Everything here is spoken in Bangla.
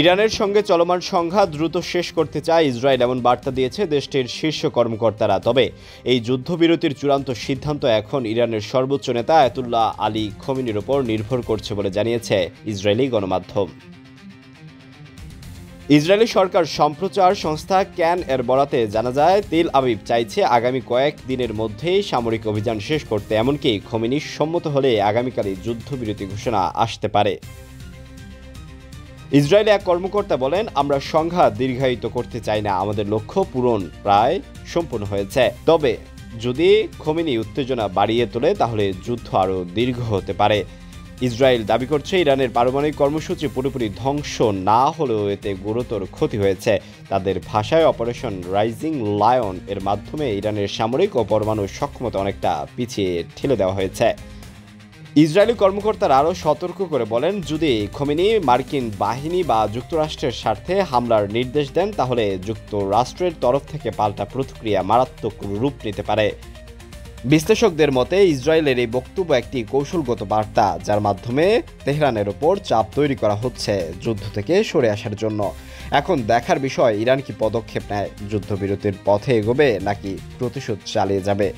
ইরানের সঙ্গে চলমান সংঘাত দ্রুত শেষ করতে চায় ইসরায়েল, এমন বার্তা দিয়েছে দেশটির শীর্ষ কর্মকর্তারা। তবে এই যুদ্ধবিরতির চূড়ান্ত সিদ্ধান্ত এখন ইরানের সর্বোচ্চ নেতা আয়াতুল্লাহ আলী খোমেনির উপর নির্ভর করছে বলে জানিয়েছে ইসরায়েলি গণমাধ্যম। ইসরায়েলি সরকার সম্প্রচার সংস্থা ক্যান এর বরাতে জানা যায়, তেল আবিব চাইছে আগামী কয়েক দিনের মধ্যেই সামরিক অভিযান শেষ করতে, এমনকি খোমেনি সম্মত হলে আগামীকালই যুদ্ধবিরতি ঘোষণা আসতে পারে। ইসরায়েলি এক কর্মকর্তা বলেন, আমরা সংঘাত দীর্ঘায়িত করতে চাই না, আমাদের লক্ষ্য পূরণ প্রায় সম্পূর্ণ হয়েছে। তবে যদি খোমেনি উত্তেজনা বাড়িয়ে তোলে তাহলে যুদ্ধ আরও দীর্ঘ হতে পারে। ইসরায়েল দাবি করছে, ইরানের পারমাণবিক কর্মসূচি পুরোপুরি ধ্বংস না হলেও এতে গুরুতর ক্ষতি হয়েছে। তাদের ভাষায় অপারেশন রাইজিং লায়ন এর মাধ্যমে ইরানের সামরিক ও পরমাণু সক্ষমতা অনেকটা পিছিয়ে ঠেলে দেওয়া হয়েছে। ইসরায়েলি কর্মকর্তারা আরও সতর্ক করে বলেন, যদি খোমেনি মার্কিন বাহিনী বা যুক্তরাষ্ট্রের স্বার্থে হামলার নির্দেশ দেন তাহলে যুক্তরাষ্ট্রের তরফ থেকে পাল্টা প্রতিক্রিয়া মারাত্মক রূপ নিতে পারে। বিশ্লেষকদের মতে ইসরায়েলের এই বক্তব্য একটি কৌশলগত বার্তা, যার মাধ্যমে তেহরানের ওপর চাপ তৈরি করা হচ্ছে যুদ্ধ থেকে সরে আসার জন্য। এখন দেখার বিষয় ইরান কি পদক্ষেপ নেয়, যুদ্ধবিরতির পথে এগোবে নাকি প্রতিশোধ চালিয়ে যাবে।